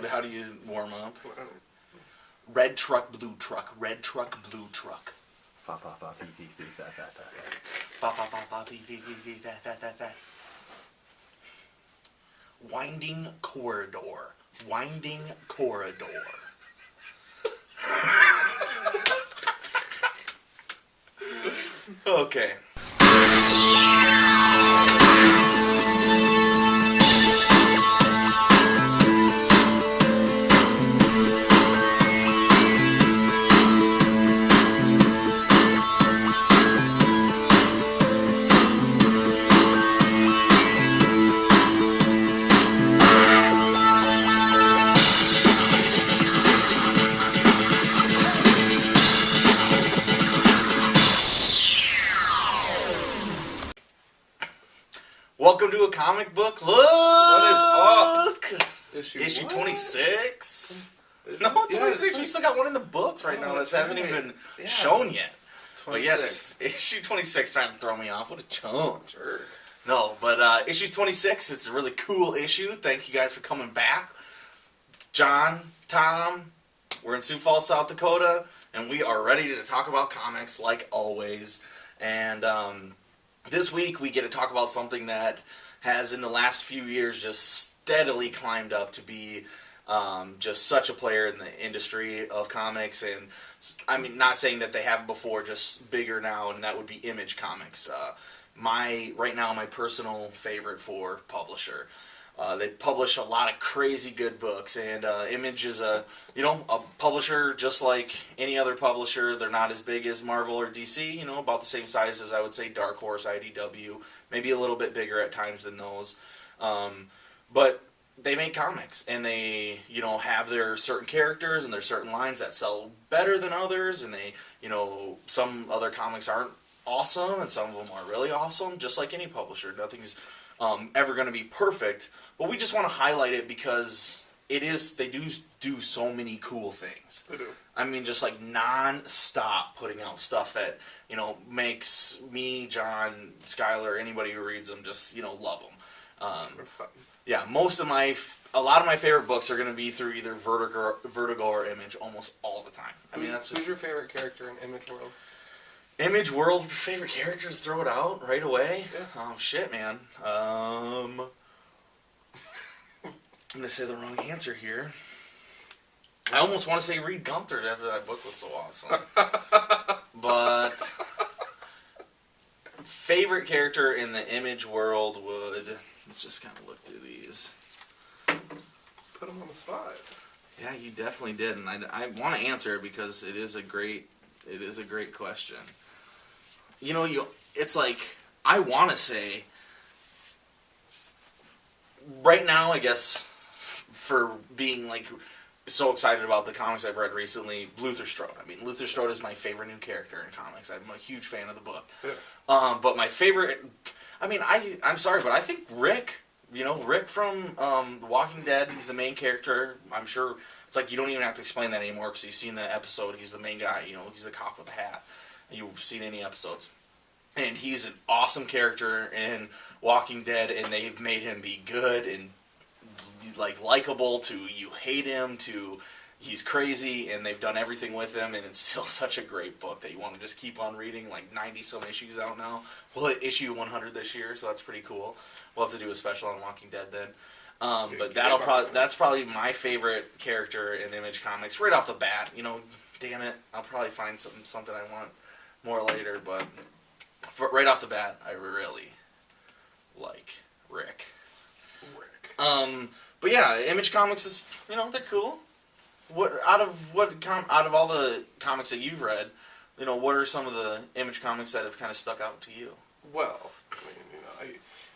How do you warm up? Red truck, blue truck. Red truck, blue truck. Fa fa fa fi fi fi fa fa fa. Fa fa fa fa fi fi fi fi fa fa fa fa. Winding corridor. Winding corridor. Okay. Welcome to a comic book look. What is up? Issue 26. No, 26. Yeah, we still got one in the books right now that hasn't even been shown yet. 26. But yes, issue 26 trying to throw me off. What a chump. Sure. No, but issue 26, it's a really cool issue. Thank you guys for coming back. John, Tom, we're in Sioux Falls, South Dakota, and we are ready to talk about comics like always. And this week we get to talk about something that has in the last few years just steadily climbed up to be just such a player in the industry of comics. And I mean, not saying that they haven't before, just bigger now, and that would be Image Comics. Right now my personal favorite for Publisher. They publish a lot of crazy good books, and Image is a publisher just like any other publisher. They're not as big as Marvel or DC, about the same size as I would say Dark Horse, IDW, maybe a little bit bigger at times than those. But they make comics, and they, have their certain characters and their certain lines that sell better than others, and they, some other comics aren't awesome, and some of them are really awesome, just like any publisher. Nothing's ever going to be perfect, but we just want to highlight it because they do so many cool things. They do. I mean, just like non-stop putting out stuff that, makes me, John, Skylar, anybody who reads them just, love them. Yeah, a lot of my favorite books are going to be through either Vertigo or Image almost all the time. I mean, that's just... Who's your favorite character in Image World? Image World, favorite characters, throw it out right away? Yeah. Oh, shit, man. I'm going to say the wrong answer here. I almost want to say Reed Gunther after that book was so awesome. But favorite character in the Image World would... Let's just kind of look through these. Put him on the spot. Yeah, you definitely did, and I want to answer it because it is a great question. It's like, I want to say, right now, I guess, for being, like, so excited about the comics I've read recently, Luther Strode. I mean, Luther Strode is my favorite new character in comics. I'm a huge fan of the book. Yeah. But my favorite, I mean, I'm sorry, but I think Rick, Rick from The Walking Dead, he's the main character. I'm sure, it's like, you don't even have to explain that anymore because you've seen the episode. He's the main guy, he's the cop with the hat. You've seen any episodes. And he's an awesome character in Walking Dead, and they've made him be good and, like, likable to you hate him to he's crazy, and they've done everything with him, and it's still such a great book that you want to just keep on reading, like 90-some issues out now. We'll hit issue 100 this year, so that's pretty cool. We'll have to do a special on Walking Dead then. But that's probably my favorite character in Image Comics right off the bat. Damn it, I'll probably find something I want more later, but right off the bat, I really like Rick. But yeah, Image Comics is, they're cool. Out of all the comics that you've read, what are some of the Image Comics that have kind of stuck out to you? Well,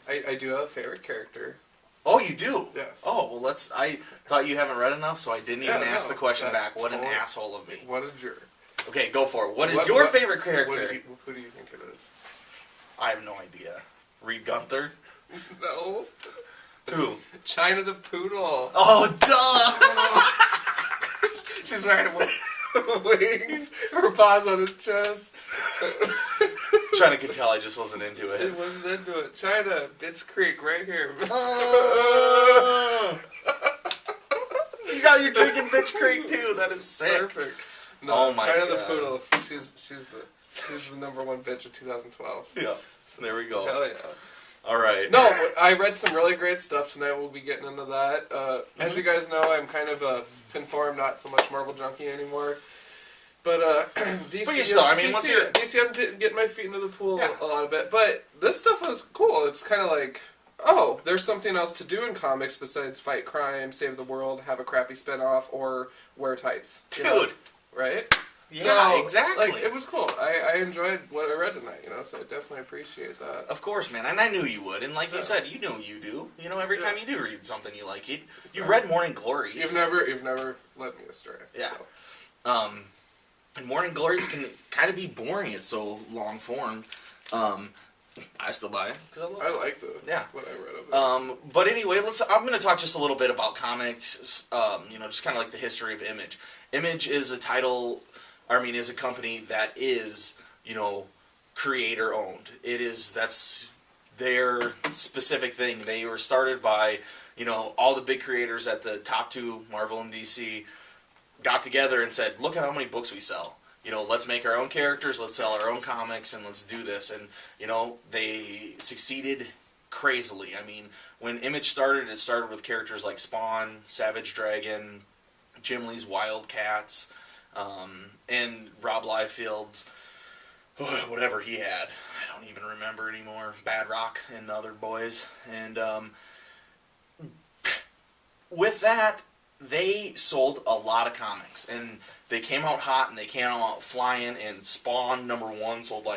I do have a favorite character. Oh, you do? Yes. Oh, well, I thought you haven't read enough, so I didn't even ask the question back. What an asshole of me. What a jerk. Okay, go for it. What is your favorite character? Who do you think it is? I have no idea. Reed Gunther? No. Who? China the Poodle. Oh, duh! She's riding wings. Her paws on his chest. China could tell I just wasn't into It it. wasn't into it. China, Bitch Creek, right here. You got your drinking Bitch Creek too. That is sick. Perfect. No, Oh my China the God. Poodle. She's the number one bitch of 2012. Yeah. There we go. Hell yeah. All right. No, I read some really great stuff tonight. We'll be getting into that. As you guys know, I'm kind of conformed, not so much Marvel junkie anymore. But DC, But you still, I mean, DC, what's your... DC, I'm getting my feet into the pool Yeah. a lot of bit. But this stuff was cool. It's kind of like, oh, there's something else to do in comics besides fight crime, save the world, have a crappy spinoff, or wear tights. Dude. You know? Right? Yeah, So, exactly. Like, it was cool. I enjoyed what I read tonight, so I definitely appreciate that. Of course, man, and I knew you would. And like you said, you know you do. You know, every time you do read something you like, you read Morning Glories. You've never led me astray. Yeah. So. And Morning Glories can kind of be boring. It's so long form. I still buy it because I love it. I like what I read of it. But anyway, I'm going to talk just a little bit about comics. Just kind of like the history of Image. Image is a company that is, creator owned. That's their specific thing. They were started by, all the big creators at the top two, Marvel and DC, got together and said, look at how many books we sell. Let's make our own characters, let's sell our own comics, and let's do this. And, they succeeded crazily. I mean, when Image started, it started with characters like Spawn, Savage Dragon, Jim Lee's Wildcats, and Rob Liefeld's, whatever he had. I don't even remember anymore. Bad Rock and the other boys. And with that, they sold a lot of comics, and they came out hot, and they came out flying, and Spawn #1 sold,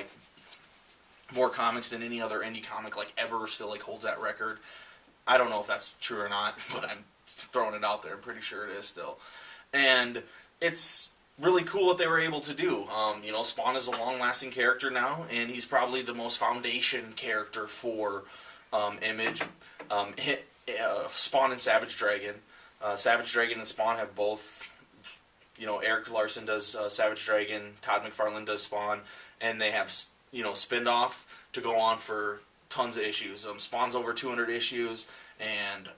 more comics than any other indie comic, ever, still, holds that record. I don't know if that's true or not, but I'm throwing it out there. I'm pretty sure it is still. And it's really cool what they were able to do. Spawn is a long-lasting character now, and he's probably the most foundation character for Image. Spawn and Savage Dragon. Savage Dragon and Spawn have both, Eric Larson does Savage Dragon, Todd McFarlane does Spawn, and they have, spin-off to go on for tons of issues. Spawn's over 200 issues, and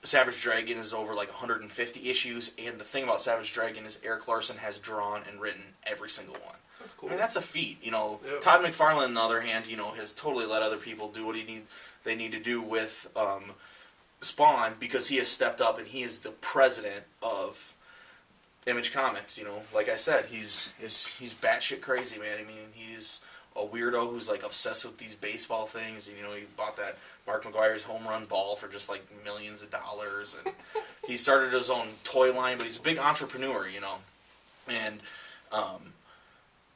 Savage Dragon is over 150 issues, and the thing about Savage Dragon is Eric Larson has drawn and written every single one. That's cool. I mean, that's a feat. Yep. Todd McFarlane, on the other hand, has totally let other people do what they need to do with Spawn, because he has stepped up and he is the president of Image Comics. Like I said, he's batshit crazy, man. I mean, he's a weirdo who's obsessed with these baseball things. He bought that Mark McGwire's home run ball for just millions of dollars, and he started his own toy line. But he's a big entrepreneur, and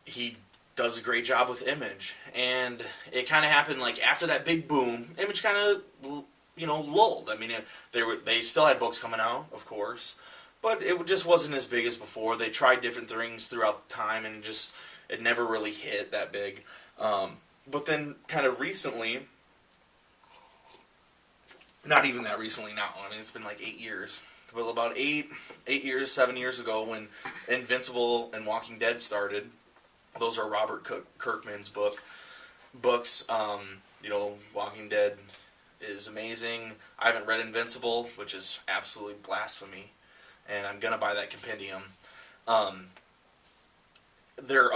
he does a great job with Image. And it kind of happened after that big boom, Image kind of lulled. I mean, they still had books coming out, of course, but it just wasn't as big as before. They tried different things throughout the time, and it never really hit that big. But then, kind of recently, not even that recently now. I mean, it's been 8 years. But about 7 years ago, when Invincible and Walking Dead started, those are Robert Kirkman's books. Walking Dead is amazing. I haven't read Invincible, which is absolutely blasphemy, and I'm gonna buy that compendium. They're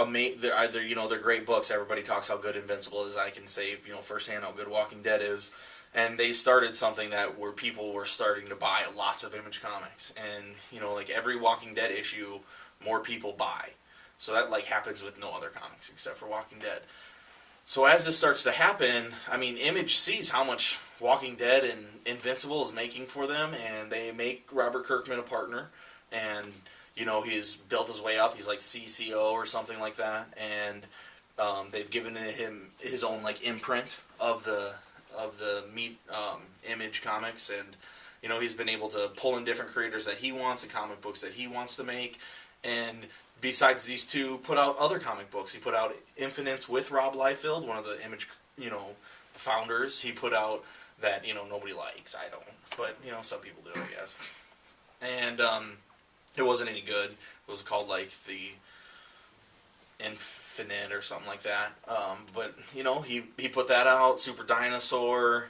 great books. Everybody talks how good Invincible is. I can say firsthand how good Walking Dead is. And they started something where people were starting to buy lots of Image comics, and every Walking Dead issue, more people buy. So that happens with no other comics except for Walking Dead. So as this starts to happen, I mean, Image sees how much Walking Dead and Invincible is making for them, and they make Robert Kirkman a partner, and he's built his way up. He's CCO or something like that, and they've given him his own imprint of the Image comics, and he's been able to pull in different creators that he wants and comic books that he wants to make, and besides these two, put out other comic books. He put out Infinites with Rob Liefeld, one of the Image, founders. He put out that, nobody likes. I don't. But, some people do, I guess. And it wasn't any good. It was called, Infinite or something like that. But you know, he put that out. Super Dinosaur.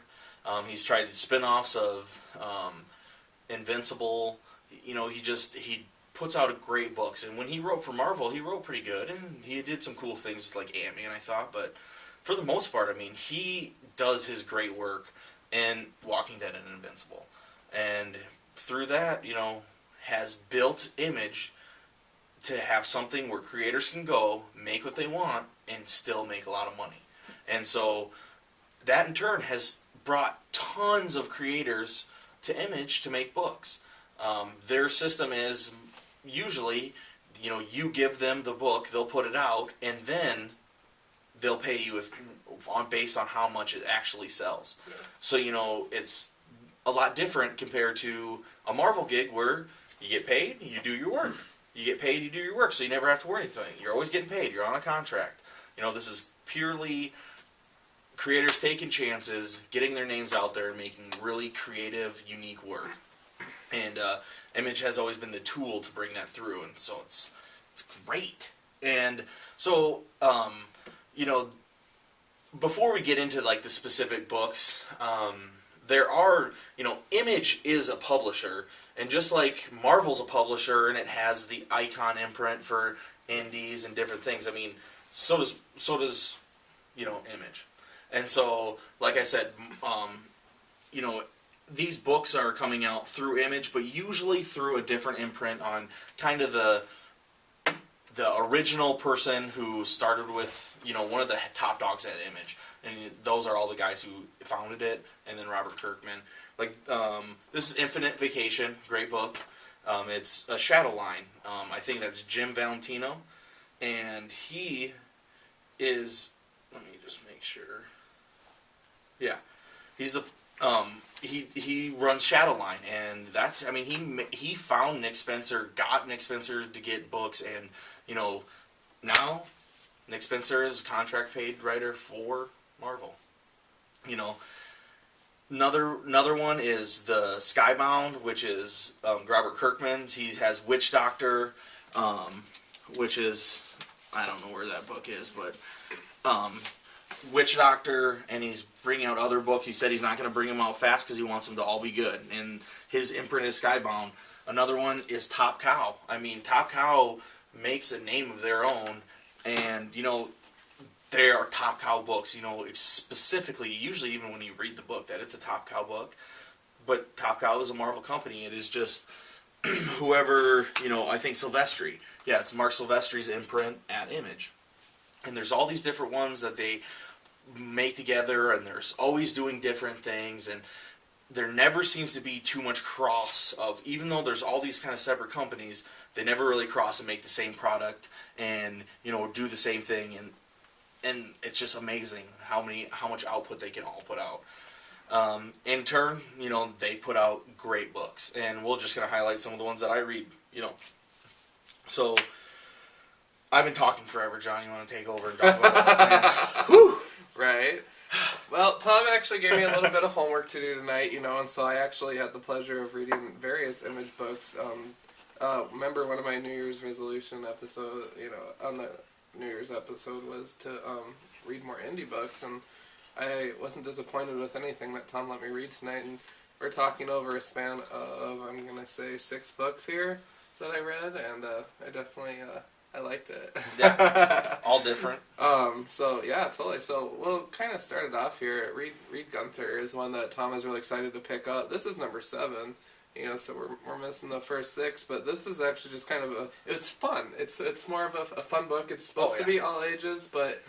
He's tried spin-offs of Invincible. You know, he puts out great books. And when he wrote for Marvel, he wrote pretty good, and he did some cool things with like Ant-Man, I thought. But for the most part, I mean, he does his great work in Walking Dead and Invincible, and through that, you know, has built Image to have something where creators can go, make what they want, and still make a lot of money. And so that in turn has brought tons of creators to Image to make books. Their system is usually, you know, you give them the book, they'll put it out, and then they'll pay you based on how much it actually sells. Yeah. So, you know, it's a lot different compared to a Marvel gig where you get paid, you do your work. You get paid, you do your work, so you never have to worry anything. You're always getting paid. You're on a contract. You know, this is purely creators taking chances, getting their names out there, and making really creative, unique work. And Image has always been the tool to bring that through, and so it's great. And so, you know, before we get into like the specific books, there are, you know, Image is a publisher, and just like Marvel's a publisher, and it has the Icon imprint for indies and different things. I mean, so does you know, Image, and so like I said, you know, these books are coming out through Image, but usually through a different imprint on kind of the original person who started with, you know, one of the top dogs at Image, and those are all the guys who founded it, and then Robert Kirkman. Like, this is Infinite Vacation, great book. It's a shadow line. I think that's Jim Valentino, and he is, let me just make sure. Yeah, he's the he runs Shadowline, and that's, I mean, he found Nick Spencer, got Nick Spencer to get books, and you know, now Nick Spencer is a contract paid writer for Marvel. You know, another one is the Skybound, which is Robert Kirkman's. He has Witch Doctor, which is, I don't know where that book is, but Witch Doctor, and he's bringing out other books. He said he's not going to bring them out fast because he wants them to all be good, and his imprint is Skybound. Another one is Top Cow. I mean, Top Cow makes a name of their own, and you know, they are Top Cow books. You know, specifically, usually even when you read the book, that it's a Top Cow book. But Top Cow is a Marvel company. It is just whoever, you know, I think Silvestri. Yeah, it's Mark Silvestri's imprint at Image. And there's all these different ones that they make together, and there's always doing different things, and there never seems to be too much cross of, even though there's all these kind of separate companies, they never really cross and make the same product and, you know, do the same thing, and it's just amazing how much output they can all put out. In turn, you know, they put out great books, and we're just going to highlight some of the ones that I read, you know. So, I've been talking forever, John. You want to take over and talk about it? Whew! Right. Well, Tom actually gave me a little bit of homework to do tonight, you know, and so I actually had the pleasure of reading various Image books. Remember one of my New Year's resolution episode, you know, on the New Year's episode was to read more indie books, and I wasn't disappointed with anything that Tom let me read tonight, and we're talking over a span of, I'm going to say, 6 books here that I read, and I definitely... I liked it. Yeah, all different. So yeah, totally. So we'll kind of start it off here. Read Gunther is one that Tom is really excited to pick up. This is number 7. You know, so we're missing the first 6, but this is actually just kind of it's fun. It's more of a fun book. It's supposed to be all ages, but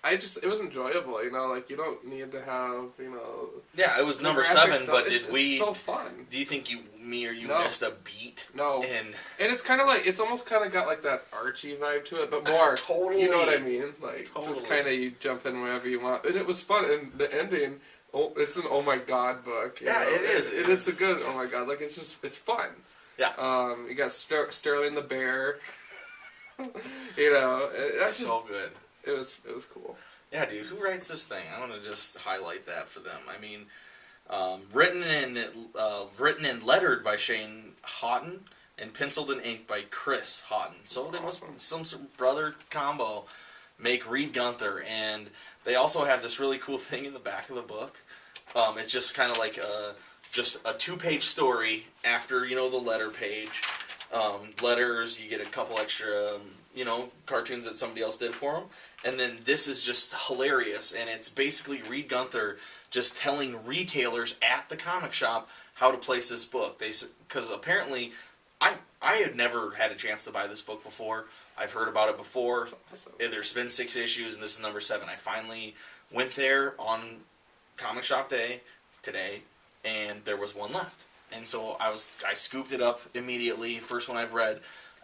it was enjoyable, you know, like you don't need to have, you know. Yeah, it was number 7, but it's so fun. Do you think me or you missed a beat? No. And it's kind of like, it's almost kind of got like that Archie vibe to it, but more. Totally. You know what I mean? Like, just kind of you jump in whenever you want. And it was fun, and the ending, it's an oh my god book. You know? It is. It's a good oh my god. Like, it's fun. Yeah. You got Sterling the Bear. You know. It's so good. It was cool. Yeah, dude, who writes this thing? I want to just highlight that for them. I mean, written and lettered by Shane Houghton, and penciled and inked by Chris Houghton. So they must some brother combo make Reed Gunther, and they also have this really cool thing in the back of the book. It's just kind of like just a 2-page story after, you know, the letter page. Letters, you get a couple extra, you know, cartoons that somebody else did for them. And then this is just hilarious, and it's basically Reed Gunther just telling retailers at the comic shop how to place this book. Because apparently, I had never had a chance to buy this book before. I've heard about it before. Awesome. There's been 6 issues, and this is number 7. I finally went there on Comic Shop Day today, and there was one left. And so I scooped it up immediately, first one I've read,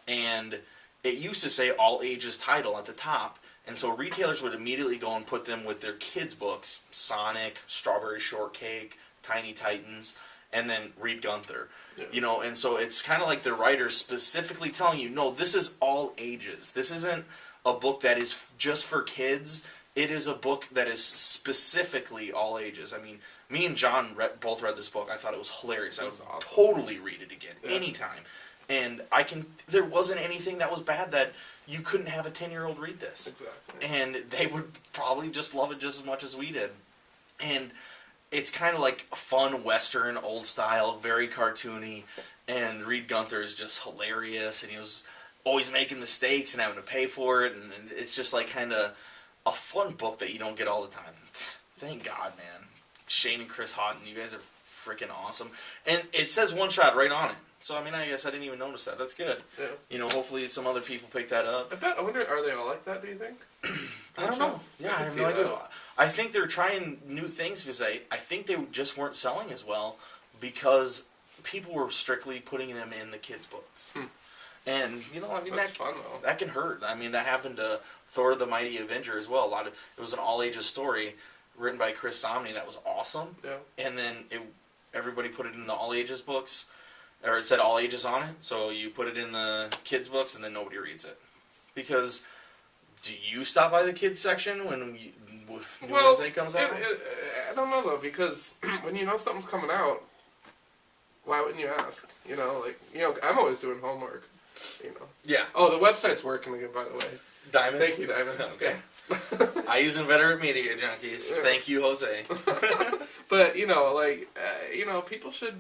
and it used to say all ages title at the top, and so retailers would immediately go and put them with their kids' books, Sonic, Strawberry Shortcake, Tiny Titans, and then Reed Gunther. Yeah. You know, and so it's kind of like the writer specifically telling you, no, this is all ages. This isn't a book that is just for kids. It is a book that is specifically all ages. I mean, me and John both read this book. I thought it was hilarious. I would totally read it again, anytime. And there wasn't anything that was bad that you couldn't have a 10-year-old read this. Exactly. And they would probably just love it just as much as we did. And it's kind of like a fun Western, old style, very cartoony. And Reed Gunther is just hilarious. And he was always making mistakes and having to pay for it. And it's just like kind of a fun book that you don't get all the time. Thank God, man. Shane and Chris Houghton, you guys are freaking awesome. And it says one shot right on it. So, I mean, I guess I didn't even notice that. That's good. Yeah. You know, hopefully some other people pick that up. I wonder, are they all like that, do you think? I don't know. Yeah, I have no idea. I think they're trying new things because I think they just weren't selling as well because people were strictly putting them in the kids' books. And, you know, I mean, that's fun, though. That can hurt. I mean, that happened to Thor the Mighty Avenger as well. It was an all-ages story written by Chris Samnee that was awesome. Yeah. And then everybody put it in the all-ages books. Or it said all ages on it, so you put it in the kids' books and then nobody reads it. Because, do you stop by the kids' section when Wednesday comes out? I don't know, though, because when you know something's coming out, why wouldn't you ask? You know, like, I'm always doing homework, you know. Yeah. Oh, the website's working again, by the way. Diamond? Thank you, Diamond. Okay. I use Inveterate Media Junkies. Yeah. Thank you, Jose. But, people should,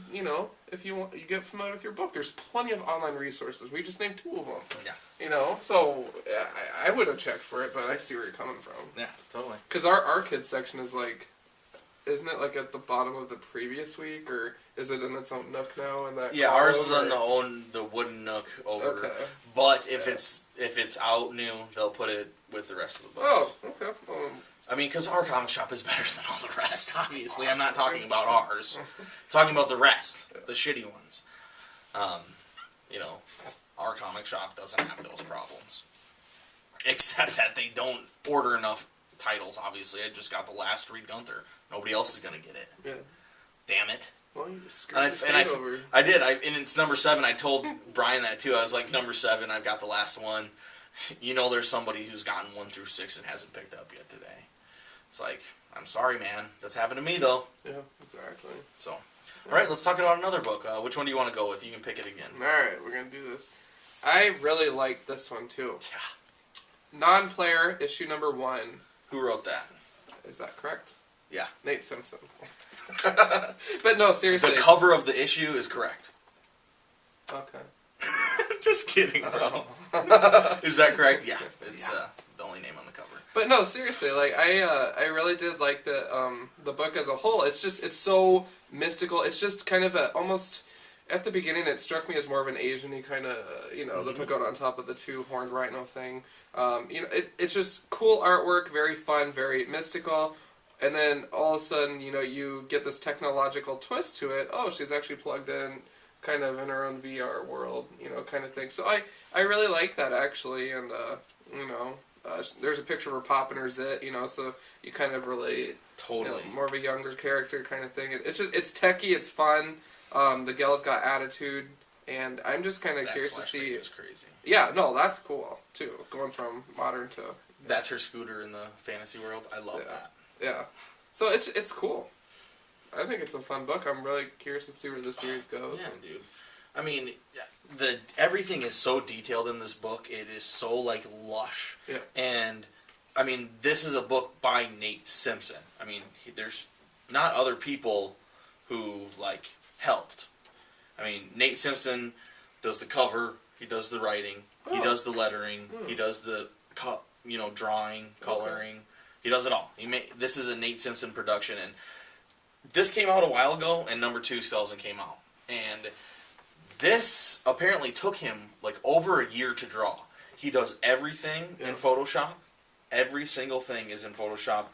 if you get familiar with your book, there's plenty of online resources. We just named 2 of them. Yeah. So I would have checked for it, but I see where you're coming from. Yeah, totally. Because our kids section is like, isn't it like at the bottom of the previous week, or is it in its own nook now? In that ours is on the wooden nook over. Okay. But if it's out new, they'll put it with the rest of the books. Oh, okay. I mean, because our comic shop is better than all the rest, obviously. I'm not talking about ours. I'm talking about the rest, the shitty ones. Our comic shop doesn't have those problems. Except that they don't order enough titles, obviously. I just got the last Reed Gunther. Nobody else is going to get it. Yeah. Damn it. Well, you just screwed the over. I did. And it's number 7. I told Brian that, too. I was like, number 7, I've got the last one. There's somebody who's gotten 1 through 6 and hasn't picked up yet today. It's like, I'm sorry, man. That's happened to me, though. Yeah, exactly. So, all right, let's talk about another book. Which one do you want to go with? You can pick it again. All right, we're going to do this. I really like this one, too. Yeah. Non-player, issue number 1. Who wrote that? Is that correct? Yeah. Nate Simpson. But no, seriously. The cover of the issue is correct. Okay. Just kidding, bro. Is that correct? Yeah. It's the only name on the cover. But no, seriously, like I really did like the book as a whole. It's so mystical. It's just kind of almost at the beginning it struck me as more of an Asian-y kind of the pagoda on top of the 2 horned rhino thing. It's just cool artwork, very fun, very mystical. And then all of a sudden, you get this technological twist to it. Oh, she's actually plugged in kind of in her own VR world, kind of thing. So I really like that, actually. And, there's a picture of her popping her zit, so you kind of relate. Totally. More of a younger character kind of thing. It's techie, it's fun. The gal's got attitude. And I'm just kind of curious to see. That's crazy. Yeah, no, that's cool, too. Going from modern to... That's her scooter in the fantasy world. I love that. Yeah. So it's cool. I think it's a fun book. I'm really curious to see where the series goes. Yeah, dude. I mean, everything is so detailed in this book. It is so like lush. Yeah. And I mean, this is a book by Nate Simpson. I mean, there's not other people who like helped. I mean, Nate Simpson does the cover. He does the writing. He does the lettering. He does the drawing, coloring. Okay. He does it all. This is a Nate Simpson production, and this came out a while ago, and number 2 still hasn't came out. And this apparently took him like over a year to draw. He does everything in Photoshop. Every single thing is in Photoshop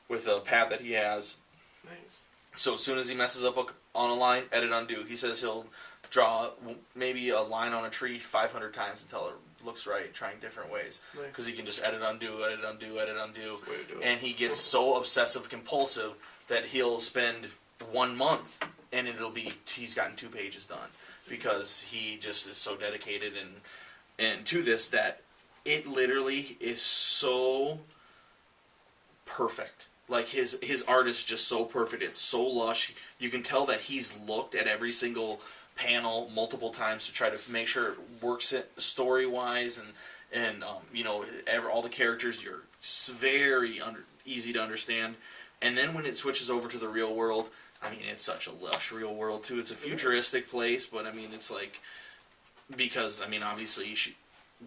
with a pad that he has. Nice. So as soon as he messes up on a line, edit, undo. He says he'll draw maybe a line on a tree 500 times until it looks right, trying different ways. Because he can just edit, undo, edit, undo, edit, undo. And he gets so obsessive compulsive that he'll spend 1 month and he's gotten 2 pages done. Because he just is so dedicated and to this that it literally is so perfect. Like his art is just so perfect. It's so lush. You can tell that he's looked at every single panel multiple times to try to make sure it works story wise and all the characters are very easy to understand. And then when it switches over to the real world, I mean, it's such a lush real world too. It's a futuristic place, but I mean, it's like because I mean, obviously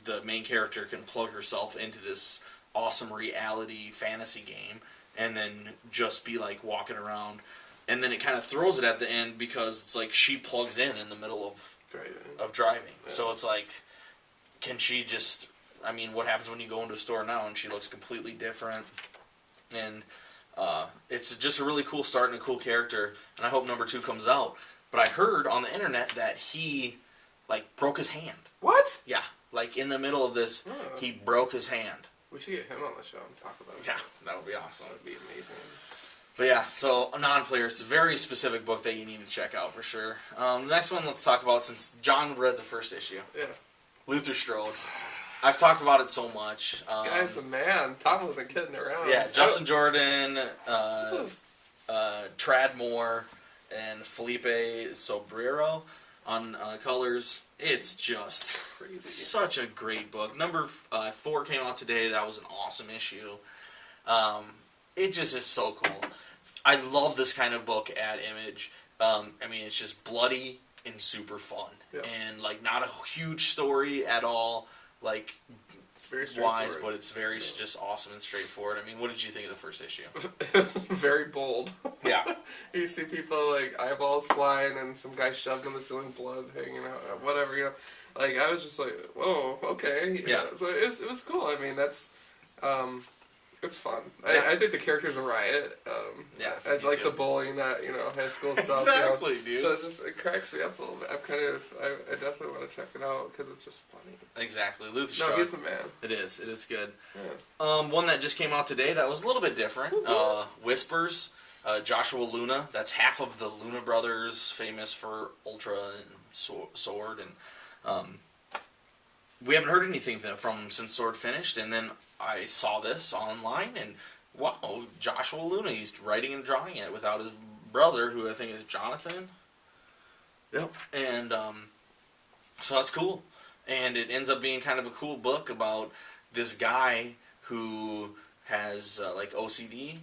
the main character can plug herself into this awesome reality fantasy game and then just be like walking around, and then it kind of throws it at the end because it's like she plugs in the middle of driving. Yeah. So it's like, can she just? I mean, what happens when you go into a store now and she looks completely different? And it's just a really cool start and a cool character, and I hope number 2 comes out. But I heard on the internet that he like broke his hand. What? Yeah, like in the middle of this, he broke his hand. We should get him on the show and talk about it. Yeah, that would be awesome. That would be amazing. But yeah, so a non-player, it's a very specific book that you need to check out for sure. The next one let's talk about, since John read the first issue. Yeah. Luther Strode. I've talked about it so much. This guy's a man. Tom wasn't kidding around. Yeah, Justin Jordan, Trad Moore, and Felipe Sobrero on colors. It's just crazy. Such a great book. Number 4 came out today. That was an awesome issue. It just is so cool. I love this kind of book at Image. I mean, it's just bloody and super fun. Yep. And like not a huge story at all. Like it's very wise, but it's very just awesome and straightforward. I mean, what did you think of the first issue? Very bold. Yeah. You see people like eyeballs flying and some guy shoved in the ceiling, blood hanging out, whatever, you know. Like I was just like, whoa, okay. Yeah. So it was cool. I mean, that's it's fun. Yeah. I think the characters are riot. I like the bullying that high school stuff. Exactly, dude. So it cracks me up a little bit. I definitely want to check it out because it's just funny. Exactly, Luther Strode. No, he's the man. It is good. Yeah. One that just came out today that was a little bit different. Whispers. Joshua Luna. That's half of the Luna brothers, famous for Ultra and Sword, and we haven't heard anything from him since Sword finished, and then I saw this online, and wow, Joshua Luna, he's writing and drawing it without his brother, who I think is Jonathan. Yep. And so that's cool. And it ends up being kind of a cool book about this guy who has like OCD,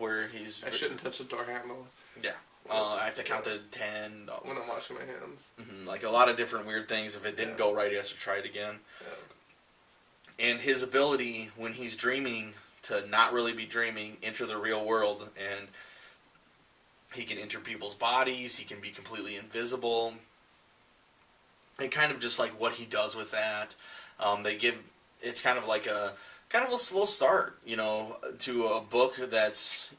where he's... I shouldn't touch the door handle. Yeah. I have to count to 10. When I'm washing my hands. Mm-hmm. Like a lot of different weird things. If it didn't go right, he has to try it again. Yeah. And his ability, when he's dreaming, to not really be dreaming, enter the real world, and he can enter people's bodies, he can be completely invisible, and kind of just like what he does with that. It's kind of like a slow start, to a book that's,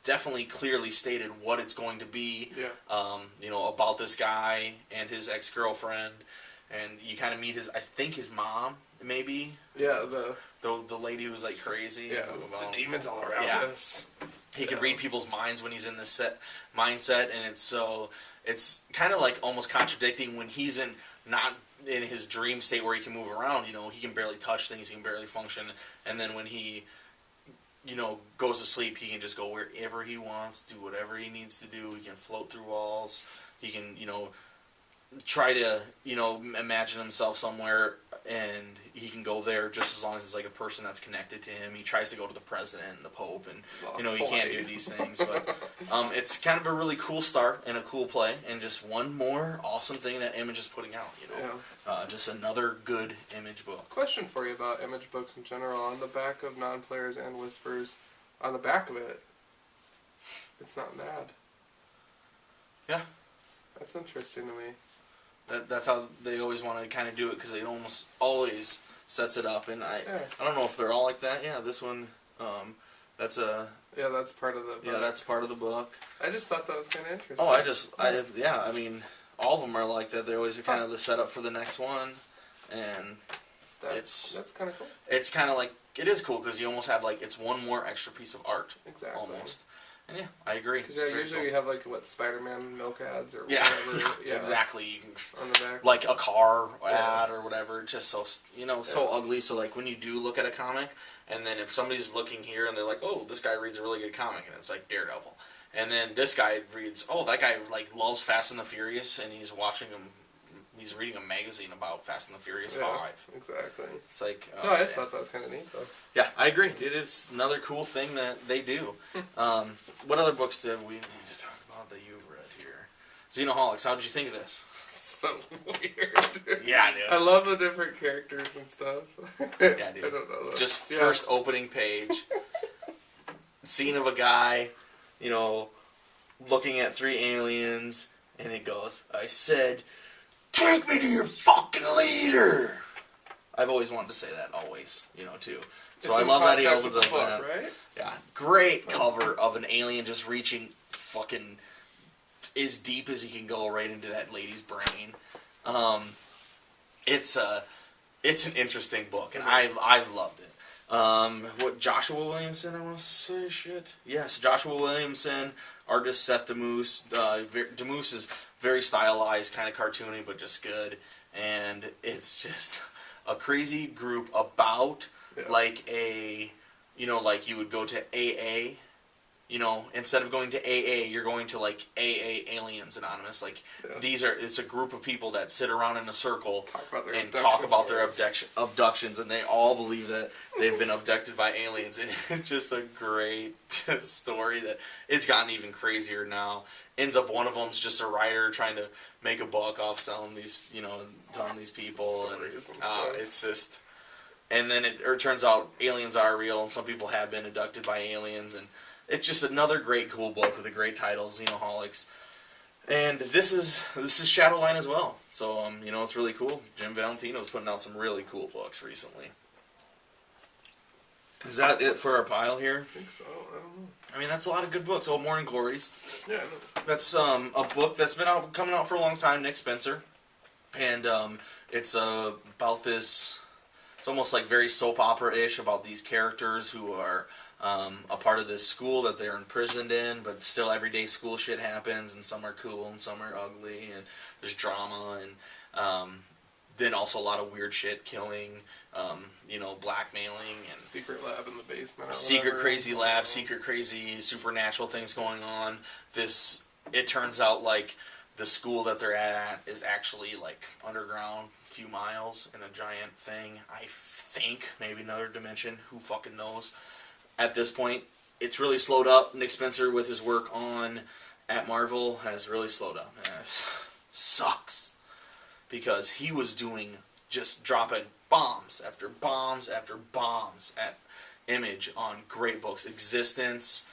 definitely clearly stated what it's going to be, about this guy and his ex-girlfriend, and you kind of meet his mom, maybe. Yeah, the lady who's like crazy. Yeah, the demons all around us. He can read people's minds when he's in this mindset, and it's kind of like almost contradicting when he's not in his dream state where he can move around. He can barely touch things, he can barely function, and then when he goes to sleep, he can just go wherever he wants, do whatever he needs to do. He can float through walls. He can, try to, you know, imagine himself somewhere, and he can go there just as long as it's like a person that's connected to him. He tries to go to the president and the pope, and you know, he can't do these things, but it's kind of a really cool start and a cool play, and just one more awesome thing that Image is putting out, you know. Yeah. Just another good Image book. Question for you about Image books in general. On the back of Non-Players and Whispers, on the back of it, it's not an ad. Yeah. That's interesting to me. That's how they always want to kind of do it, because it almost always sets it up. And I don't know if they're all like that. Yeah, this one, that's a... Yeah, that's part of the book. Yeah, that's part of the book. I just thought that was kind of interesting. Oh, yeah, I mean, all of them are like that. They're always kind of the setup for the next one. And that's kind of cool. It's kind of like, it is cool, because you almost have, like, it's one more extra piece of art. Exactly. Almost. And yeah, I agree. Because usually we have like Spider-Man milk ads or yeah, whatever. Yeah, exactly. You can, on the back, like a car ad or whatever. Just so so ugly. So like when you do look at a comic, and then if somebody's looking here and they're like, oh, this guy reads a really good comic, and it's like Daredevil, and then this guy reads, oh, that guy like loves Fast and the Furious, and he's watching them. He's reading a magazine about Fast and the Furious 5. Exactly. It's like... no, I just thought that was kind of neat, though. Yeah, I agree. It is another cool thing that they do. What other books did we need to talk about that you've read here? Xenoholics, how did you think of this? So weird, dude. Yeah, dude. I love the different characters and stuff. Yeah, dude. I don't know. Just first opening page. Scene of a guy, you know, looking at 3 aliens, and it goes, I said... Take me to your fucking leader! I've always wanted to say that, always, you know, too. So I love that he opens up that. Right? Yeah, great cover of an alien just reaching fucking as deep as he can go right into that lady's brain. It's an interesting book, and I've loved it. What, Joshua Williamson, I want to say shit? Yes, Joshua Williamson, artist Seth DeMoose. DeMoose is very stylized, kind of cartoony, but just good. And it's just a crazy group about, like a, you know, like you would go to AA, you know, instead of going to AA, you're going to, like, AA Aliens Anonymous. Like, it's a group of people that sit around in a circle and talk about their abductions, and they all believe that they've been abducted by aliens. And it's just a great story that it's gotten even crazier now. Ends up one of them's just a writer trying to make a buck off selling these, you know, telling these people. And it's just... And then it turns out aliens are real, and some people have been abducted by aliens, and... It's just another great, cool book with a great title, Xenoholics. And this is Shadowline as well. So, you know, it's really cool. Jim Valentino's putting out some really cool books recently. Is that it for our pile here? I think so. I don't know. I mean, that's a lot of good books. Oh, Morning Glories. Yeah, I know. That's a book that's been coming out for a long time, Nick Spencer. And it's about this... It's almost like very soap opera-ish about these characters who are a part of this school that they're imprisoned in, but still everyday school shit happens, and some are cool and some are ugly, and there's drama, and then also a lot of weird shit, killing, you know, blackmailing, and secret lab in the basement. Secret crazy lab, secret crazy supernatural things going on. It turns out like the school that they're at is actually like underground, a few miles in a giant thing. I think maybe another dimension. Who fucking knows? At this point, it's really slowed up. Nick Spencer with his work at Marvel has really slowed up. And it sucks because he was just dropping bombs after bombs after bombs at Image on great books. Existence,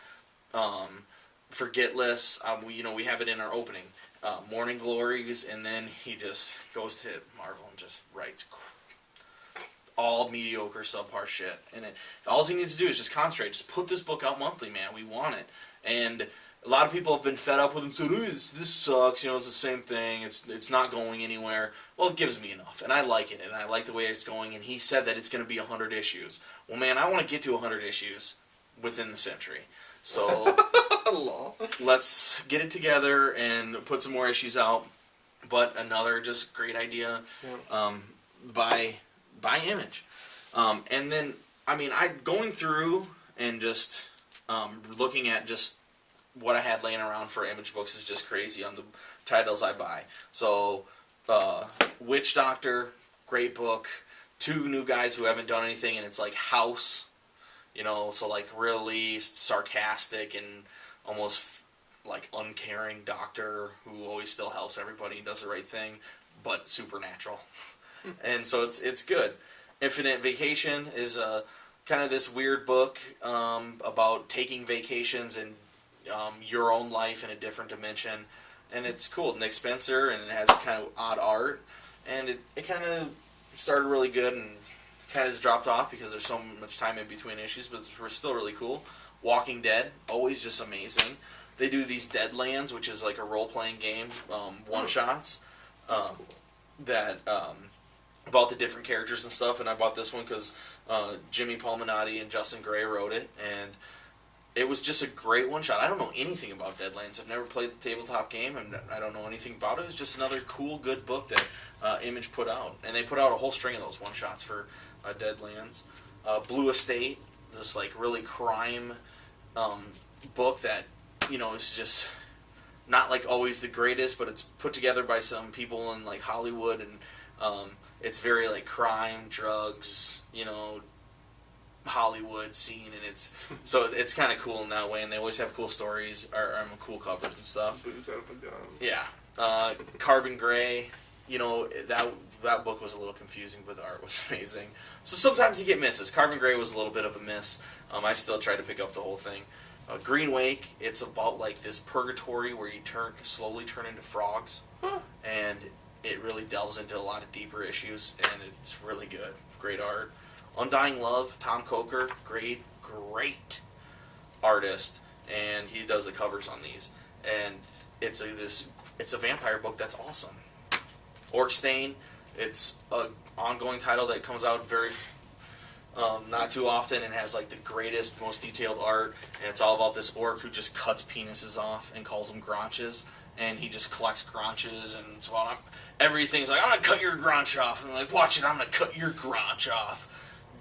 Forgetless. We have it in our opening. Morning Glories, and then he just goes to Marvel and just writes all mediocre, subpar shit. And all he needs to do is just concentrate. Just put this book out monthly, man. We want it. And a lot of people have been fed up with it and said, this sucks, you know, it's the same thing, it's not going anywhere. Well, it gives me enough, and I like it, and I like the way it's going, and he said that it's going to be 100 issues. Well, man, I want to get to 100 issues within the century. So, let's get it together and put some more issues out. But another just great idea by Image. And then, I mean, going through and just looking at just what I had laying around for Image books is just crazy on the titles I buy. So, Witch Doctor, great book. Two new guys who haven't done anything, and it's like House, so like really sarcastic and almost like uncaring doctor who always still helps everybody and does the right thing, but supernatural. And so it's good. Infinite Vacation is a kind of this weird book about taking vacations and your own life in a different dimension, and it's cool. Nick Spencer, and it has kind of odd art, and it kind of started really good and kind of has dropped off because there's so much time in between issues, but it's still really cool. Walking Dead, always just amazing. They do these Deadlands, which is like a role-playing game, one-shots, that about the different characters and stuff, and I bought this one because Jimmy Palminotti and Justin Gray wrote it, and it was just a great one-shot. I don't know anything about Deadlands. I've never played the tabletop game, and I don't know anything about it. It's just another cool, good book that Image put out, and they put out a whole string of those one-shots for Deadlands. Blue Estate, this like really crime book that is just not like always the greatest, but it's put together by some people in like Hollywood, and it's very like crime, drugs, Hollywood scene, and it's kind of cool in that way, and they always have cool stories or cool covers and stuff. Boots out of a gun. Yeah. Carbon Gray, that book was a little confusing, but the art was amazing. So sometimes you get misses. Carbon Gray was a little bit of a miss. I still try to pick up the whole thing. Green Wake, it's about like this purgatory where you slowly turn into frogs, and it really delves into a lot of deeper issues, and it's really good. Great art. Undying Love, Tom Coker, great artist, and he does the covers on these. And it's a vampire book that's awesome. Orc Stain, it's a ongoing title that comes out very not too often, and has like the greatest, most detailed art, and it's all about this orc who just cuts penises off and calls them granches, and he just collects granches, and it's about everything's like, I'm gonna cut your granch off, and I'm like, watch it, I'm gonna cut your granch off.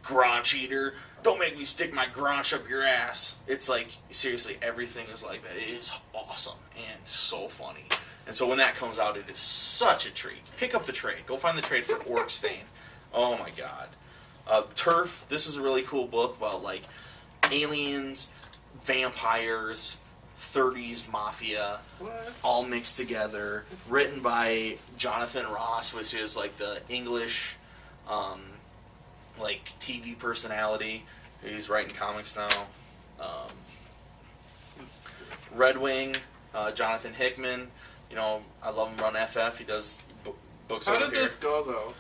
Granch eater, don't make me stick my granch up your ass. It's like, seriously, everything is like that. It is awesome and so funny. And so when that comes out, it is such a treat. Pick up the trade. Go find the trade for Orc Stain. Oh my god. Turf, this was a really cool book about like aliens, vampires, 30s mafia, all mixed together. Written by Jonathan Ross, which is like the English like TV personality. He's writing comics now. Red Wing, Jonathan Hickman. I love him run FF. He does books over here. How did this go, though?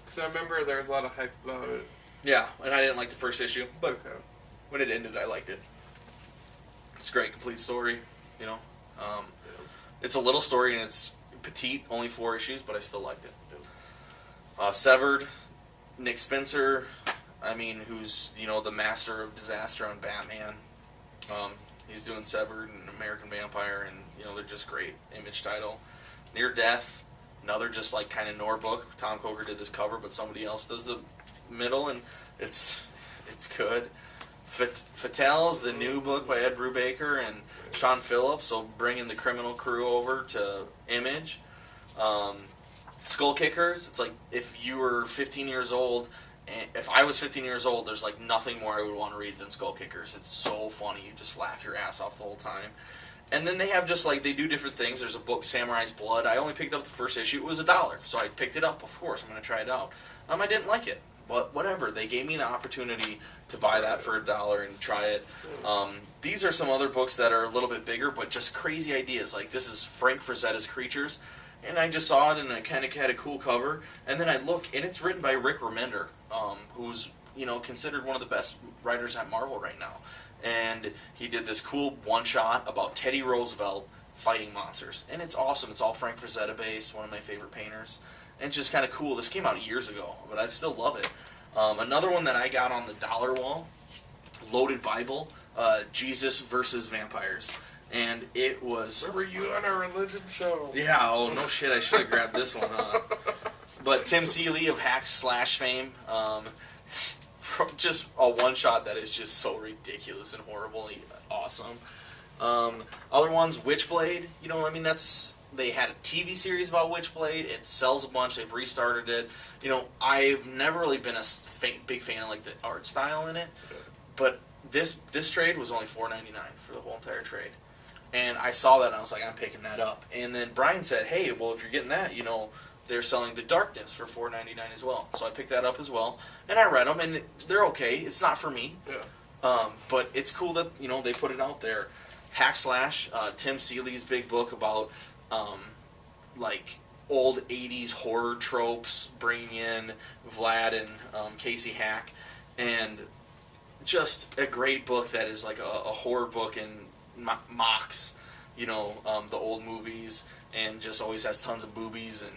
Because I remember there was a lot of hype about it. Yeah, and I didn't like the first issue, but when it ended, I liked it. It's a great, complete story, It's a little story, and it's petite, only 4 issues, but I still liked it. Severed, Nick Spencer, who's, the master of disaster on Batman. He's doing Severed and American Vampire, and, they're just great. Image title. Near Death, another just, like, kind of Nor book. Tom Coker did this cover, but somebody else does the middle, and it's good. Fatales, the new book by Ed Brubaker and Sean Phillips, so bringing the Criminal Crew over to Image. Skull Kickers, it's like if you were 15 years old, and if I was 15 years old, there's like nothing more I would want to read than Skull Kickers. It's so funny, you just laugh your ass off the whole time. And then they have just like, they do different things. There's a book, Samurai's Blood. I only picked up the first issue. It was $1, so I picked it up, of course. I'm going to try it out. I didn't like it, but whatever. They gave me the opportunity to buy that for $1 and try it. These are some other books that are a little bit bigger, but just crazy ideas. Like this is Frank Frazetta's Creatures. And I just saw it, and it kind of had a cool cover. And then I look, and it's written by Rick Remender, who's considered one of the best writers at Marvel right now. And he did this cool one-shot about Teddy Roosevelt fighting monsters, and it's awesome. It's all Frank Frazetta based, one of my favorite painters, and it's just kind of cool. This came out years ago, but I still love it. Another one that I got on the dollar wall, Loaded Bible, Jesus versus Vampires. And it was... Where were you on our religion show? Yeah, oh, no shit, I should have grabbed this one, But Tim Seeley of Hack Slash fame, just a one-shot that is just so ridiculous and horribly awesome. Other ones, Witchblade. You know, I mean, they had a TV series about Witchblade. It sells a bunch. They've restarted it. You know, I've never really been a big fan of like the art style in it, but this trade was only $4.99 for the whole entire trade. And I saw that and I was like, I'm picking that up. And then Brian said, hey, well, if you're getting that, you know, they're selling The Darkness for $4.99 as well. So I picked that up as well. And I read them, and they're okay. It's not for me. Yeah. But it's cool that, you know, they put it out there. Hack Slash, Tim Seeley's big book about, like, old 80s horror tropes, bringing in Vlad and Casey Hack. And just a great book that is like a horror book and mocks, you know, the old movies, and just always has tons of boobies and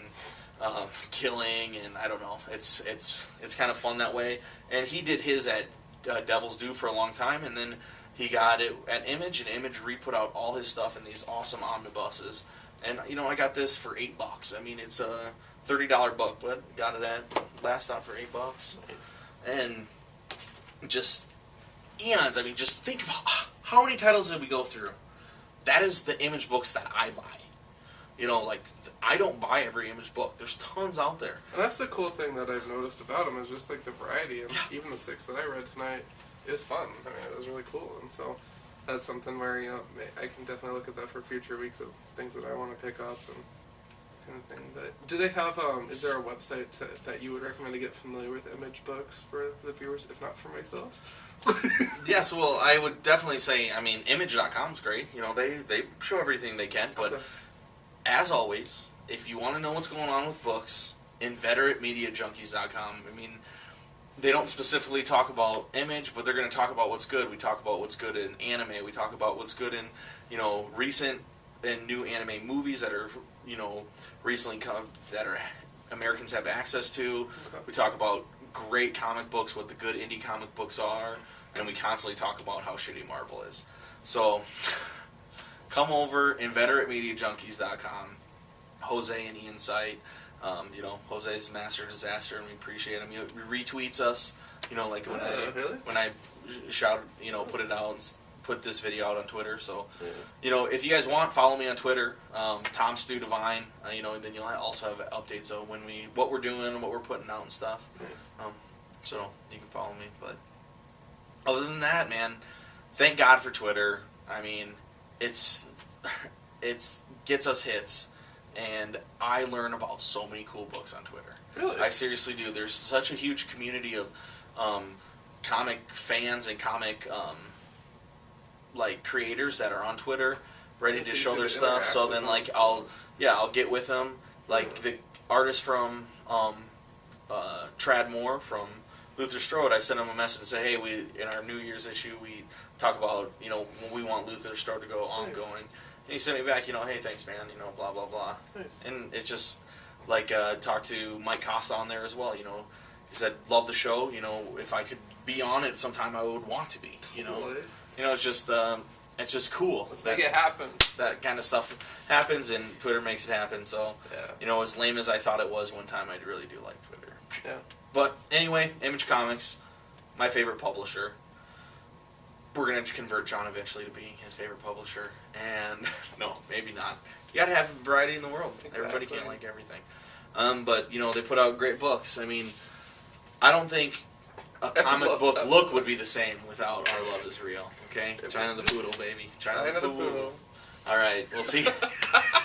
killing, and I don't know, it's kind of fun that way. And he did his at Devil's Due for a long time, and then he got it at Image, and Image re-put out all his stuff in these awesome omnibuses. And you know, I got this for $8. I mean, it's a $30 book, but got it at last time for $8. And just eons. I mean, just think of how many titles did we go through? That is the Image books that I buy. You know, like, I don't buy every Image book. There's tons out there. And that's the cool thing that I've noticed about them is just like the variety. And even the 6 that I read tonight is fun. I mean, it was really cool. And so that's something where, you know, I can definitely look at that for future weeks of things that I want to pick up and kind of thing. But do they have, is there a website that you would recommend to get familiar with Image books for the viewers, if not for myself? Yes, well, I would definitely say, I mean, Image.com is great. You know, they show everything they can, but Okay. as always, if you want to know what's going on with books, InveteratMediaJunkies.com. I mean, they don't specifically talk about Image, but they're going to talk about what's good. We talk about what's good in anime. We talk about what's good in, you know, recent and new anime movies that are, you know, recently come, that are Americans have access to. Okay. We talk about great comic books, what the good indie comic books are, and we constantly talk about how shitty Marvel is. So, come over, InveteratMediaJunkies.com. Jose and Ian's site. You know, Jose's master disaster, and we appreciate him. He retweets us. You know, like when I shout, you know, put it out, and put this video out on Twitter. So, you know, if you guys want, follow me on Twitter, Tom Stu Divine. You know, and then you'll also have updates of what we're doing, what we're putting out and stuff. Nice. So you can follow me. But other than that, man, thank God for Twitter. I mean, it's gets us hits. And I learn about so many cool books on Twitter. Really? I seriously do. There's such a huge community of comic fans and comic like creators that are on Twitter, ready to show their stuff. So then, like, I'll get with them. Like the artist from Trad Moore from Luther Strode, I sent him a message and say, hey, in our New Year's issue we talk about, you know, when we want Luther Strode to go ongoing. And he sent me back, you know, hey, thanks, man, you know, blah, blah, blah. Nice. And it's just, like, talked to Mike Costa on there as well, you know. He said, love the show, you know, if I could be on it sometime I would want to be, you know. Totally. You know, it's just cool. Let's make it happen. That kind of stuff happens, and Twitter makes it happen, so, Yeah. you know, as lame as I thought it was one time, I really do like Twitter. Yeah. But, anyway, Image Comics, my favorite publisher. We're going to convert John eventually to being his favorite publisher. And, no, maybe not. You got to have variety in the world. Exactly. Everybody can't like everything. But, you know, they put out great books. I mean, I don't think a comic book look would be the same without Our Love Is Real. Okay? China the Poodle, baby. China the Poodle. All right. We'll see.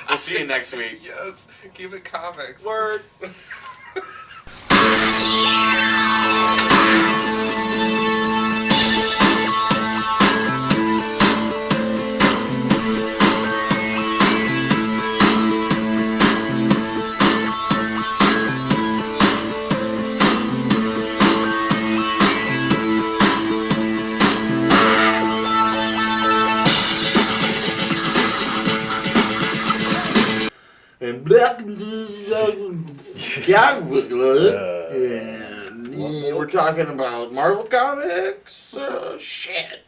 We'll see you next week. Yes. Keep it comics. Word. And back and we're talking about Marvel Comics. Shit.